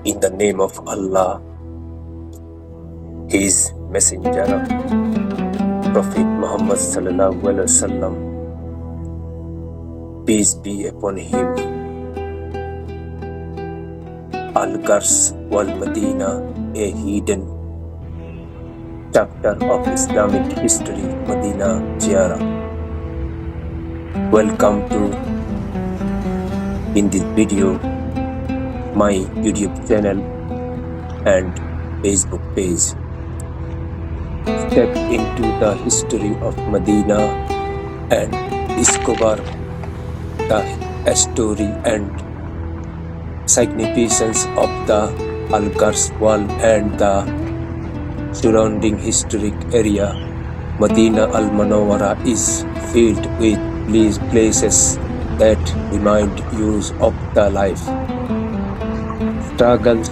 In the name of Allah, His Messenger, Prophet Muhammad sallallahu alaihi wasallam, peace be upon him. Al-Ghars wal Medina, a hidden chapter of Islamic history, Medina Ziarah. Welcome to, in this video, my YouTube channel and Facebook page. Step into the history of Medina and discover the story and significance of the Al-Ghars wall and the surrounding historic area. Medina al-Munawwara is filled with places that remind you of the life, struggles,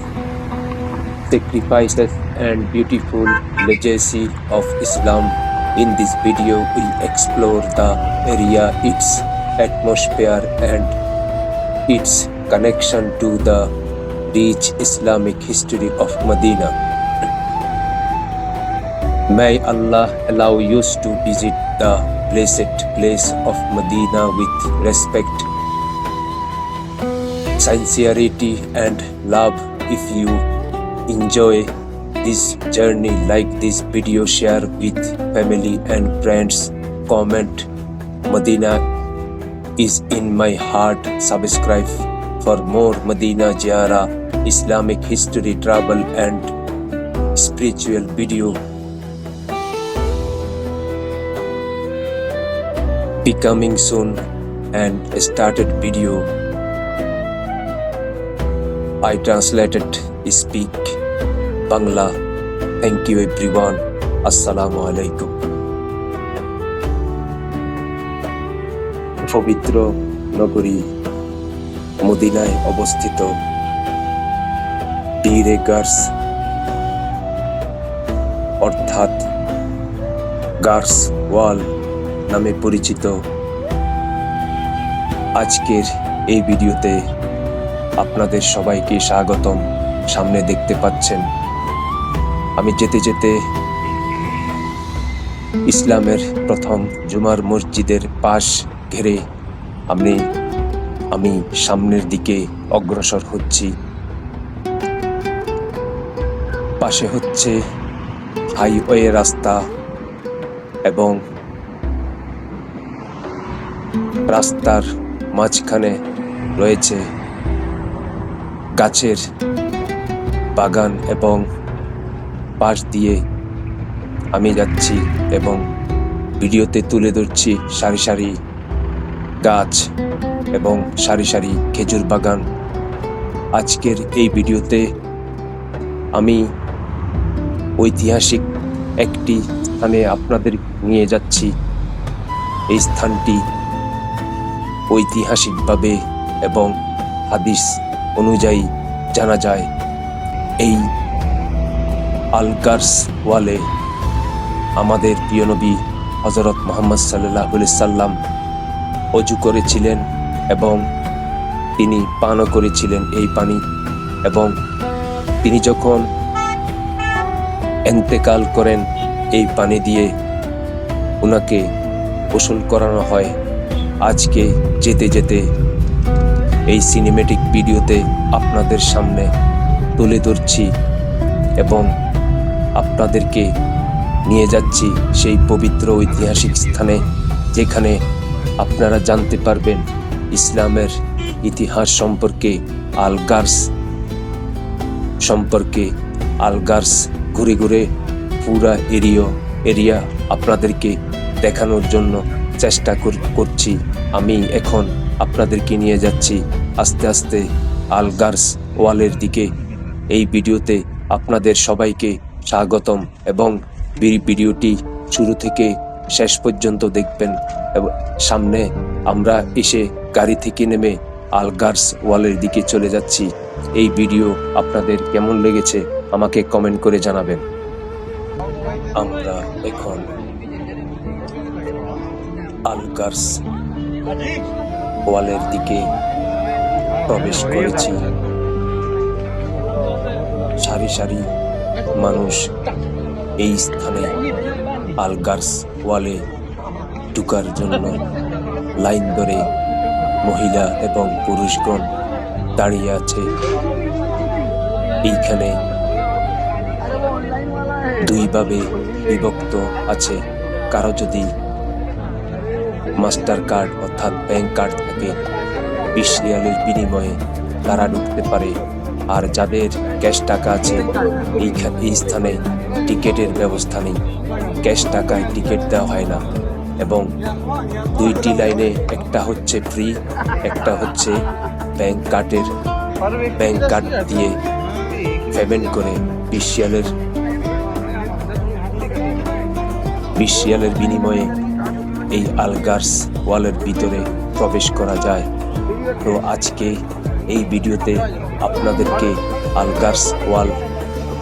sacrifices, and beautiful legacy of Islam. In this video, we explore the area, its atmosphere, and its connection to the rich Islamic history of Medina. May Allah allow you to visit the blessed place of Medina with respect, sincerity, and love. If you enjoy this journey, like this video, share with family and friends, comment Medina is in my heart, subscribe for more Medina Ziarah, Islamic history, travel, and spiritual video. Becoming soon and started video. I translated, speak Bangla. Thank you everyone. Assalamu alaikum. পবিত্র নগরী মদিনায় অবস্থিত পীরে girls অর্থাৎ girls ওয়াল নামে পরিচিত আজকের এই ভিডিওতে আপনাদের সবাইকে স্বাগতম। সামনে দেখতে পাচ্ছেন আমি যেতে যেতে ইসলামের প্রথম জুমার মসজিদের পাশ ঘেরে আমি সামনের দিকে অগ্রসর হচ্ছি। পাশে হচ্ছে হাইওয়ে রাস্তা এবং রাস্তার মাঝখানে রয়েছে গাছের বাগান এবং পাশ দিয়ে আমি যাচ্ছি এবং ভিডিওতে তুলে ধরছি সারি সারি গাছ এবং সারি সারি খেজুর বাগান। আজকের এই ভিডিওতে আমি ঐতিহাসিক একটি স্থানে আপনাদের নিয়ে যাচ্ছি। এই স্থানটি ঐতিহাসিকভাবে এবং হাদিস অনুযায়ী জানা যায়। এই আল-গার্স ওয়ালে আমাদের প্রিয় নবী হযরত মুহাম্মদ সাল্লাল্লাহু আলাইহি সাল্লাম ওযু করেছিলেন এবং তিনি পানও করেছিলেন এই পানি, এবং তিনি যখন ইন্তেকাল করেন এই পানি দিয়ে ওনাকে গোসল করানো হয়। আজকে যেতে যেতে এই সিনেমেটিক ভিডিওতে আপনাদের সামনে তুলে ধরছি এবং আপনাদেরকে নিয়ে যাচ্ছি সেই পবিত্র ঐতিহাসিক স্থানে, যেখানে আপনারা জানতে পারবেন ইসলামের ইতিহাস সম্পর্কে, আল-গার্স সম্পর্কে। আল-গার্স ঘুরে ঘুরে পুরা এরিয়া আপনাদেরকে দেখানোর জন্য চেষ্টা করছি। আমি এখন আপনাদেরকে নিয়ে যাচ্ছি আস্তে আস্তে আল-গার্স ওয়ালের দিকে। এই ভিডিওতে আপনাদের সবাইকে স্বাগতম এবং ভিডিওটি শুরু থেকে শেষ পর্যন্ত দেখবেন। এবং সামনে আমরা এসে গাড়ি থেকে নেমে আল-গার্স ওয়ালের দিকে চলে যাচ্ছি। এই ভিডিও আপনাদের কেমন লেগেছে আমাকে কমেন্ট করে জানাবেন। আমরা এখন আল-গার্স ওয়ালের দিকে প্রবেশ করেছি। সারি সারি মানুষ এই স্থানে আল গার্স ওয়ালে ঢুকার জন্য লাইন ধরে মহিলা এবং পুরুষগণ দাঁড়িয়ে আছে। এইখানে দুইভাবে বিভক্ত আছে। কারো যদি মাস্টার কার্ড অর্থাৎ ব্যাংক কার্ড থাকে 20 রিয়ালের বিনিময়ে তারা ঢুকতে পারে। আর যাদের ক্যাশ টাকা আছে এই স্থানে টিকিটের ব্যবস্থা নেই, ক্যাশ টাকায় টিকিট দেওয়া হয় না। এবং দুইটি লাইনে একটা হচ্ছে ফ্রি, একটা হচ্ছে ব্যাংক কার্ড দিয়ে পেমেন্ট করে 20 রিয়ালের বিনিময়ে এই আল গার্স ওয়ালের ভিতরে প্রবেশ করা যায়। তো আজকে এই ভিডিওতে আপনাদেরকে আল গার্স ওয়াল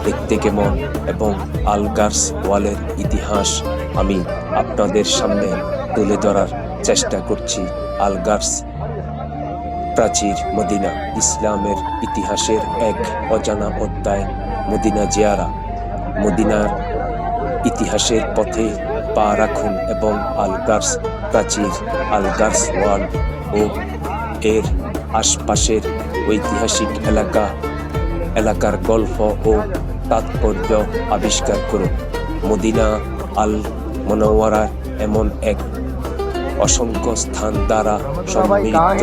দেখতে কেমন এবং আল গার্স ওয়ালের ইতিহাস আমি আপনাদের সামনে তুলে ধরার চেষ্টা করছি। আল গার্স প্রাচীর মদিনা, ইসলামের ইতিহাসের এক অজানা অধ্যায়। মদিনা জিয়ারা, মদিনার ইতিহাসের পথে পা রাখুন এবং আল গার্স প্রাচীর, আল গার্স ওয়াল ও এর আশপাশের ঐতিহাসিক এলাকার গল্প ও তাৎপর্য আবিষ্কার করুন। মদিনা আল মুনাওয়ারার এমন এক অসংখ্য স্থান দ্বারা সমৃদ্ধ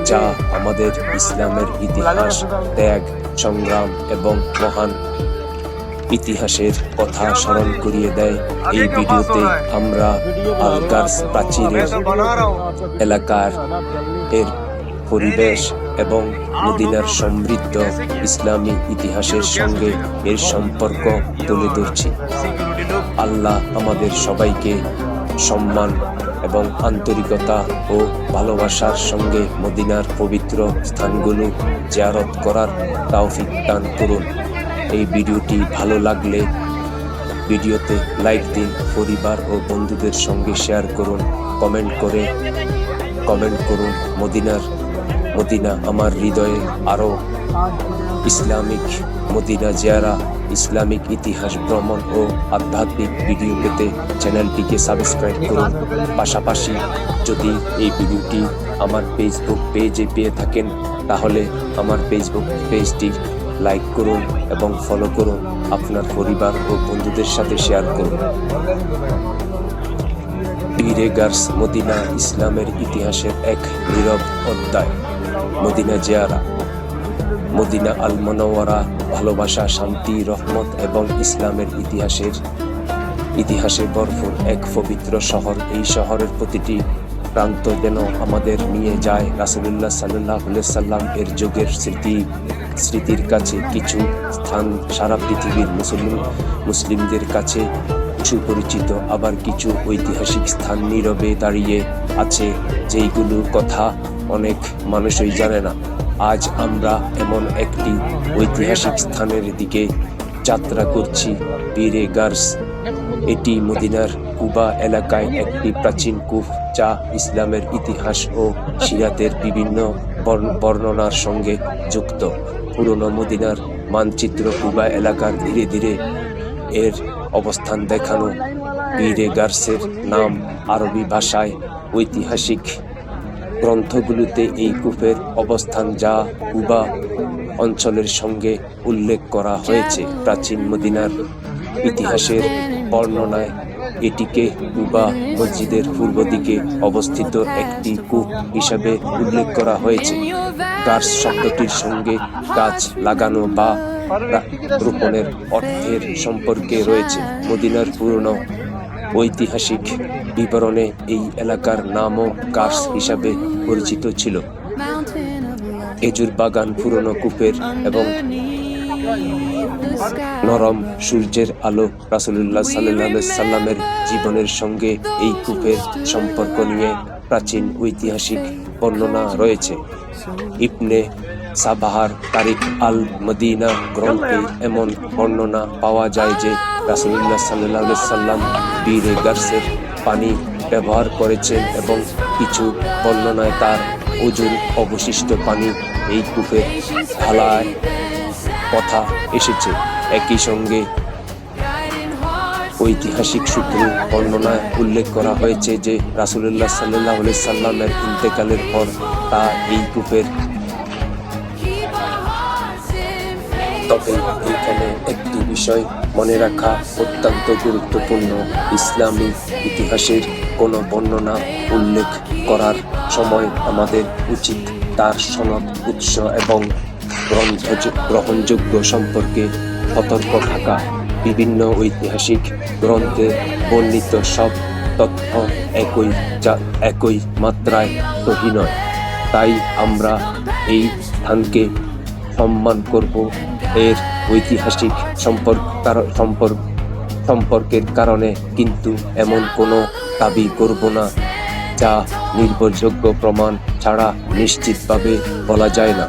যা আমাদের ইসলামের ইতিহাস, ত্যাগ, সংগ্রাম এবং মহান ইতিহাসের কথা স্মরণ করিয়ে দেয়। এই ভিডিওতে আমরা আল গার্স প্রাচীরের এলাকার এর পরিবেশ এবং মদিনার সমৃদ্ধ ইসলামী ইতিহাসের সঙ্গে এর সম্পর্ক তুলে ধরছি। আল্লাহ আমাদের সবাইকে সম্মান এবং আন্তরিকতা ও ভালোবাসার সঙ্গে মদিনার পবিত্র স্থানগুলো জিয়ারত করার তৌফিক দান করুন। এই ভিডিওটি ভালো লাগলে ভিডিওতে লাইক দিন, পরিবার ও বন্ধুদের সঙ্গে শেয়ার করুন, কমেন্ট করুন। মদিনা আমার হৃদয়ে। আরও ইসলামিক মদিনা জিয়ারা, ইসলামিক ইতিহাস ভ্রমণ ও আধ্যাত্মিক ভিডিও পেতে চ্যানেলটিকে সাবস্ক্রাইব করুন। পাশাপাশি যদি এই ভিডিওটি আমার ফেসবুক পেজে পেয়ে থাকেন তাহলে আমার ফেসবুক পেজটি লাইক করুন এবং ফলো করুন, আপনার পরিবার ও বন্ধুদের সাথে শেয়ার করুন। পীরে গার্স মদিনা, ইসলামের ইতিহাসের এক নীরব অধ্যায়। মদিনা জিয়ারা, মদিনা আল মুনাওয়ারা ভালোবাসা, শান্তি, রহমত এবং ইসলামের ইতিহাসে ভরপুর এক পবিত্র শহর। এই শহরের প্রতিটি প্রান্ত যেন আমাদের নিয়ে যায় রাসূলুল্লাহ সাল্লাল্লাহু আলাইহি সাল্লাম এর যুগের স্মৃতির কাছে। কিছু স্থান সারা পৃথিবীর মুসলিমদের কাছে সুপরিচিত, আবার কিছু ঐতিহাসিক স্থান নীরবে দাঁড়িয়ে আছে যেইগুলো কথা অনেক মানুষই জানে না। আজ আমরা এমন একটি ঐতিহাসিক স্থানের দিকে যাত্রা করছি, পীরে গার্স। এটি মদিনার কুবা এলাকায় একটি প্রাচীন কূপ যা ইসলামের ইতিহাস ও সিরাতের বিভিন্ন বর্ণনার সঙ্গে যুক্ত। পুরনো মদিনার মানচিত্র কুবা এলাকার ধীরে ধীরে এর অবস্থান দেখানো। পীরে গার্সের নাম আরবি ভাষায় ঐতিহাসিক গ্রন্থগুলোতে এই কূপের অবস্থান যা কুবা অঞ্চলের সঙ্গে উল্লেখ করা হয়েছে। প্রাচীন মদিনার ইতিহাসের বর্ণনায় এটিকে কুবা মসজিদের পূর্ব দিকে অবস্থিত একটি কূপ হিসাবে উল্লেখ করা হয়েছে। গার্স শব্দটির সঙ্গে গাছ লাগানো বা রোপণের অর্থের সম্পর্কে রয়েছে। মদিনার পুরনো ঐতিহাসিক বিবরণে এই এলাকার নামও গার্স হিসাবে পরিচিত ছিল। খেজুর বাগান, পুরনো কূপের এবং নরম সূর্যের আলো। রাসূলুল্লাহ সাল্লাল্লাহু আলাইহি সাল্লামের জীবনের সঙ্গে এই কূপের সম্পর্ক নিয়ে প্রাচীন ঐতিহাসিক বর্ণনা রয়েছে। ইবনে সাবাহার তারিখ আল মদিনা গ্রন্থে এমন বর্ণনা পাওয়া যায় যে রাসূলুল্লাহ সাল্লাল্লাহু আলাইহি সাল্লাম পীরে গার্সের পানি ব্যবহার করেছেন এবং কিছু বর্ণনায় তার ওজুর অবশিষ্ট পানি এই কূপের ঢালায় কথা এসেছে। একই সঙ্গে ঐতিহাসিক সূত্রে বর্ণনায় উল্লেখ করা হয়েছে যে রাসূলুল্লাহ সাল্লাল্লাহু আলাইহি সাল্লামের ইন্তেকালের পর তা এই কূপের। তবে এখানে একটি বিষয় মনে রাখা অত্যন্ত গুরুত্বপূর্ণ, ইসলামী ইতিহাসের কোনো বর্ণনা উল্লেখ করার সময় আমাদের উচিত তার সনদ, উৎস এবং গ্রহণযোগ্য সম্পর্কে সতর্ক থাকা। বিভিন্ন ঐতিহাসিক গ্রন্থে বর্ণিত সব তথ্য একই মাত্রায় সহি নয়। তাই আমরা এই স্থানকে সম্মান করব, এর ঐতিহাসিক সম্পর্কের কারণে, কিন্তু এমন কোনো দাবি করব না যা নির্ভরযোগ্য প্রমাণ ছাড়া নিশ্চিতভাবে বলা যায় না।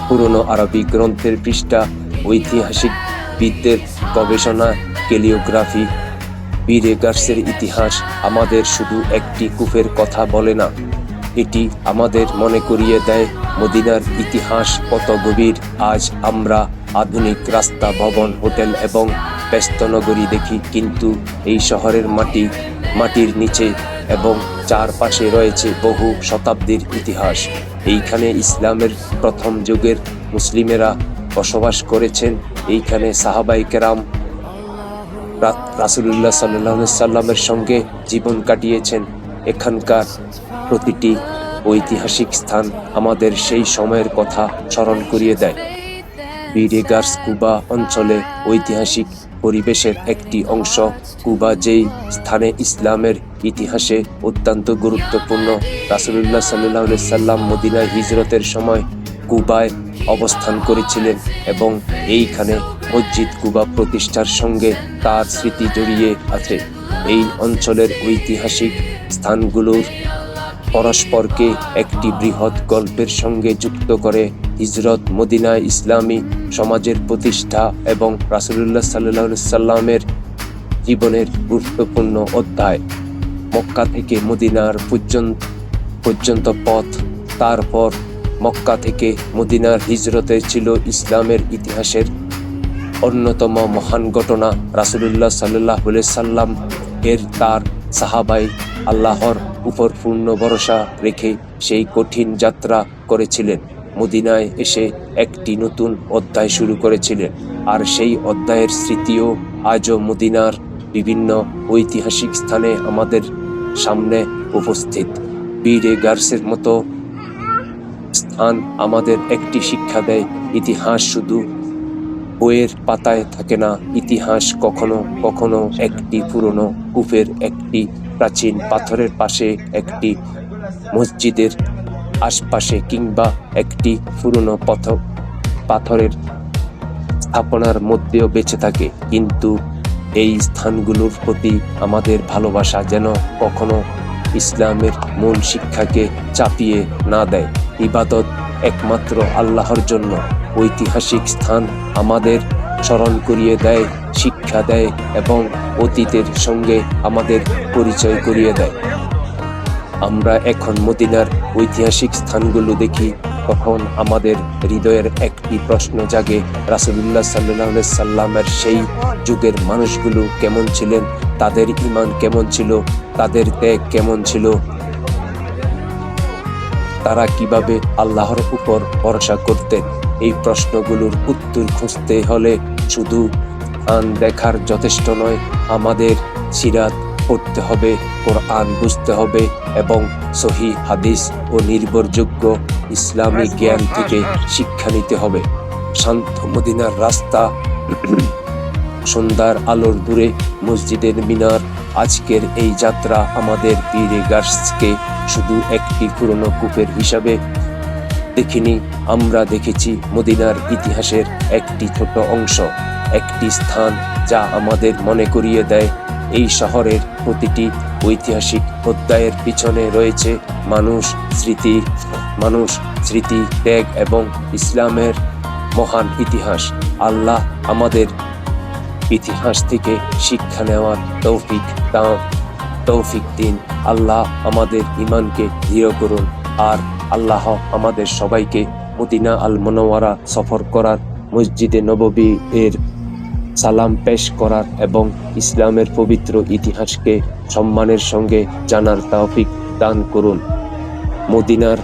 পুরনো আরবি গ্রন্থের পৃষ্ঠা, ঐতিহাসিকবিদদের গবেষণা, ক্যালিওগ্রাফি, বিরেগার্সের ইতিহাস আমাদের শুধু একটি কূপের কথা বলে না, এটি আমাদের মনে করিয়ে দেয় মদিনার ইতিহাস কত গভীর। আজ আমরা আধুনিক রাস্তা, ভবন, হোটেল এবং ব্যস্ত নগরী দেখি, কিন্তু এই শহরের মাটির নিচে এবং চারপাশে রয়েছে বহু শতাব্দীর ইতিহাস। এইখানে ইসলামের প্রথম যুগের মুসলিমেরা বসবাস করেছেন, এইখানে সাহাবায়ে কেরাম রাসূলুল্লাহ সাল্লাল্লাহু আলাইহি সাল্লামের সঙ্গে জীবন কাটিয়েছেন। এখানকার প্রতিটি ঐতিহাসিক স্থান আমাদের সেই সময়ের কথা স্মরণ করিয়ে দেয়। বিরেগার্স কুবা অঞ্চলে ঐতিহাসিক পরিবেশের একটি অংশ। কুবা যেই স্থানে ইসলামের ইতিহাসে অত্যন্ত গুরুত্বপূর্ণ। রাসূলুল্লাহ সাল্লাল্লাহু আলাইহি সাল্লাম মদিনায় হিজরতের সময় কুবায় অবস্থান করেছিলেন এবং এইখানে মসজিদ কুবা প্রতিষ্ঠার সঙ্গে তার স্মৃতি জড়িয়ে আছে। এই অঞ্চলের ঐতিহাসিক স্থানগুলোর পরস্পরকে একটি বৃহৎ গল্পের সঙ্গে যুক্ত করে। হিজরত, মদিনায় ইসলামী সমাজের প্রতিষ্ঠা এবং রাসূলুল্লাহ সাল্লাল্লাহু আলাইহি সাল্লামের জীবনের গুরুত্বপূর্ণ অধ্যায়। মক্কা থেকে মদিনার পর্যন্ত পথ, তারপর মক্কা থেকে মদিনার হিজরতে ছিল ইসলামের ইতিহাসের অন্যতম মহান ঘটনা। রাসূলুল্লাহ সাল্লাল্লাহু আলাইহি সাল্লাম তার সাহাবায়ে আল্লাহর উপর পূর্ণ ভরসা রেখে সেই কঠিন যাত্রা করেছিলেন। মদিনায় এসে একটি নতুন অধ্যায় শুরু করেছিলেন, আর সেই অধ্যায়ের স্মৃতিও আজও মদিনার বিভিন্ন ঐতিহাসিক স্থানে আমাদের সামনে উপস্থিত। বিরেগার্সের মতো স্থান আমাদের একটি শিক্ষা দেয়, ইতিহাস শুধু বইয়ের পাতায় থাকে না। ইতিহাস কখনো কখনো একটি পুরনো কূপের, একটি প্রাচীন পাথরের পাশে, একটি মসজিদের আশপাশে কিংবা একটি পুরনো পাথরের স্থাপনার মধ্যেও বেঁচে থাকে। কিন্তু এই স্থানগুলোর প্রতি আমাদের ভালোবাসা যেন কখনো ইসলামের মূল শিক্ষাকে চাপিয়ে না দেয়। ইবাদত একমাত্র আল্লাহর জন্য। ঐতিহাসিক স্থান আমাদের স্মরণ করিয়ে দেয়, শিক্ষা দেয় এবং অতীতের সঙ্গে আমাদের পরিচয় করিয়ে দেয়। আমরা এখন মদিনার ঐতিহাসিক স্থানগুলো দেখি, তখন আমাদের হৃদয়ের একটি প্রশ্ন জাগে, রাসূলুল্লাহ সাল্লাল্লাহু আলাইহি সাল্লামের সেই যুগের মানুষগুলো কেমন ছিলেন, তাদের ঈমান কেমন ছিল, তাদের ত্যাগ কেমন ছিল, তারা কিভাবে আল্লাহর উপর ভরসা করতেন। এই প্রশ্নগুলোর উত্তর খুঁজতে হলে শুধু দেখার যথেষ্ট নয়, আমাদের সিরাত পড়তে হবে, কোরআন বুঝতে হবে এবং সহিহ হাদিস ও নির্ভরযোগ্য ইসলামী জ্ঞান থেকে শিক্ষা নিতে হবে। শান্ত মদিনার রাস্তা, সন্ধ্যার আলোর দূরে মসজিদের মিনার, আজকের এই যাত্রা আমাদের বিরেগার্সকে শুধু একটি পুরনো কূপের হিসাবে দেখিনি। আমরা দেখেছি মদিনার ইতিহাসের একটি ছোট অংশ, একটি স্থান যা আমাদের মনে করিয়ে দেয় এই শহরের প্রতিটি ঐতিহাসিক অধ্যায়ের পিছনে রয়েছে মানুষ, স্মৃতি, ত্যাগ এবং ইসলামের মহান ইতিহাস। আল্লাহ আমাদের ইতিহাস থেকে শিক্ষা নেওয়ার তৌফিক দিন। আল্লাহ আমাদের ঈমানকে দৃঢ় করুন, আর আল্লাহ আমাদের সবাইকে মদিনা আল মুনাওয়ারা সফর করার মসজিদে নববী এর সালাম পেশ করার এবং ইসলামের পবিত্র ইতিহাসকে সম্মানের সঙ্গে জানার তৌফিক দান করুন। মদিনার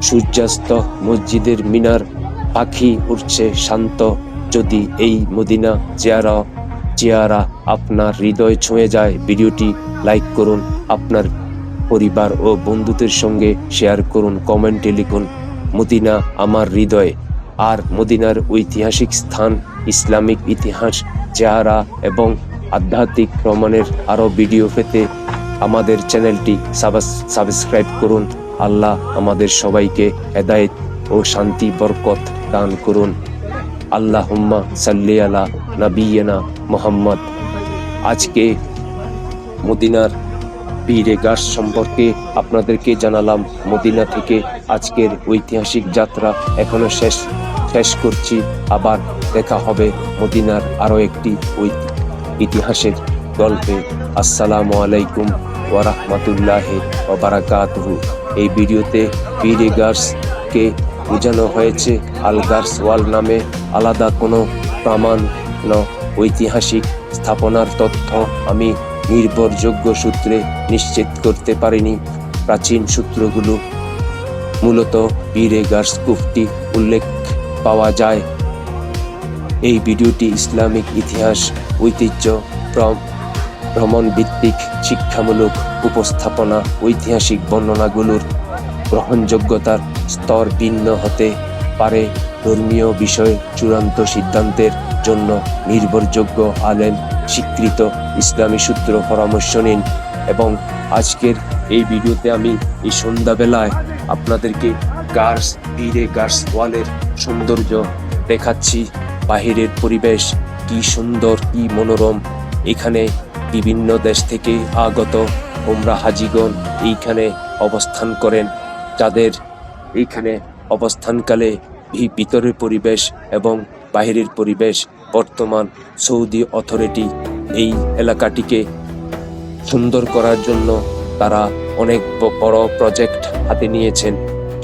সূর্যাস্ত, মসজিদের মিনার, পাখি উড়ছে শান্ত। যদি এই মদিনা জিয়ারা আপনার হৃদয় ছুঁয়ে যায়, ভিডিওটি লাইক করুন, আপনার পরিবার ও বন্ধুদের সঙ্গে শেয়ার করুন, কমেন্টে লিখুন মদিনা আমার হৃদয়ে। আর মদিনার ঐতিহাসিক স্থান, ইসলামিক ইতিহাস, চেহারা এবং আধ্যাত্মিক প্রমাণের আরও ভিডিও পেতে আমাদের চ্যানেলটি সাবস্ক্রাইব করুন। আল্লাহ আমাদের সবাইকে হেদায়েত ও শান্তি বরকত দান করুন। আল্লাহুম্মা সাল্লি আলা নাবিয়্যিনা মুহাম্মদ। আজকে মদিনার পীরে গাছ সম্পর্কে আপনাদেরকে জানালাম। মদিনা থেকে আজকের ঐতিহাসিক যাত্রা এখনো শেষ করছি। আবার দেখা হবে মদিনার আরও একটি ইতিহাসের গল্পে। আসসালামু আলাইকুম ওয়া রাহমাতুল্লাহি ওয়া বারাকাতুহু। এই ভিডিওতে পীরে গাছকে বোঝানো হয়েছে আলগার্স ওয়াল নামে। আলাদা কোনো প্রমাণ ঐতিহাসিক স্থাপনার তথ্য আমি নির্ভরযোগ্য সূত্রে নিশ্চিত করতে পারিনি। প্রাচীন সূত্রগুলো মূলত পীরে গাছ কুফটি উল্লেখ পাওয়া যায়। এই ভিডিওটি ইসলামিক ইতিহাস, ঐতিহ্য, ভ্রমণ ভিত্তিক শিক্ষামূলক উপস্থাপনা। ঐতিহাসিক বর্ণনাগুলোর গ্রহণযোগ্যতার স্তর ভিন্ন হতে পারে। ধর্মীয় বিষয়ে চূড়ান্ত সিদ্ধান্তের জন্য নির্ভরযোগ্য আলেম স্বীকৃত ইসলামী সূত্র পরামর্শ নিন। এবং আজকের এই ভিডিওতে আমি এই সন্ধ্যাবেলায় আপনাদেরকে পীরে গাছ ওয়ালের সৌন্দর্য দেখাচ্ছি। বাহিরের পরিবেশ কি সুন্দর, কি মনোরম। এখানে বিভিন্ন দেশ থেকে আগত ওমরা হাজিগণ এইখানে অবস্থান করেন। যাদের এইখানে অবস্থানকালে ভিতরের পরিবেশ এবং বাহিরের পরিবেশ, বর্তমান সৌদি অথরিটি এই এলাকাটিকে সুন্দর করার জন্য তারা অনেক বড় প্রজেক্ট হাতে নিয়েছেন।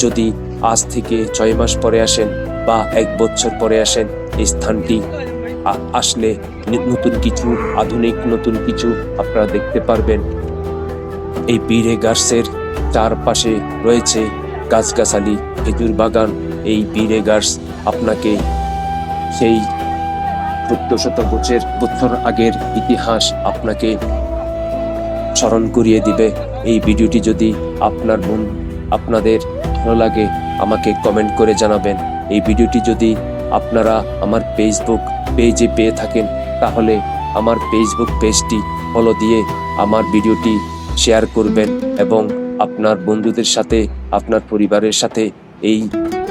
যদি আজ থেকে 6 মাস পরে আসেন বা 1 বছর পরে আসেন, এই স্থানটি আসলে নতুন কিছু, আধুনিক নতুন কিছু আপনারা দেখতে পারবেন। এই পীরে গাছের চারপাশে রয়েছে গাছগাছালি, খেজুর বাগান। এই পীরে গাছ আপনাকে সেই 1400 বছর আগের ইতিহাস আপনাকে স্মরণ করিয়ে দিবে। এই ভিডিওটি যদি আপনাদের ভালো লাগে আমাকে কমেন্ট করে জানাবেন। এই ভিডিওটি যদি আপনারা আমার ফেসবুক পেজে পেয়ে থাকেন, তাহলে আমার ফেসবুক পেজটি ফলো দিয়ে আমার ভিডিওটি শেয়ার করবেন এবং আপনার বন্ধুদের সাথে, আপনার পরিবারের সাথে।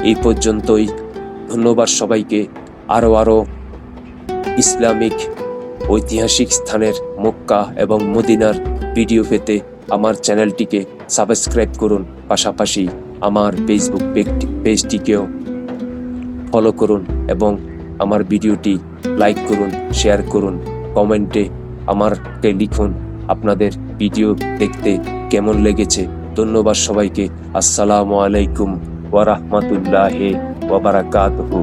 এই পর্যন্তই। ধন্যবাদ সবাইকে। আরও ইসলামিক ঐতিহাসিক স্থানের মক্কা এবং মদিনার ভিডিও পেতে আমার চ্যানেলটিকে সাবস্ক্রাইব করুন। পাশাপাশি আমার ফেসবুক পেজটিকেও ফলো করুন এবং আমার ভিডিওটি লাইক করুন, শেয়ার করুন, কমেন্টে আমাকে লিখুন আপনাদের ভিডিও দেখতে কেমন লেগেছে। ধন্যবাদ সবাইকে। আসসালামু আলাইকুম ওয়া রাহমাতুল্লাহি ওয়া বারাকাতুহু।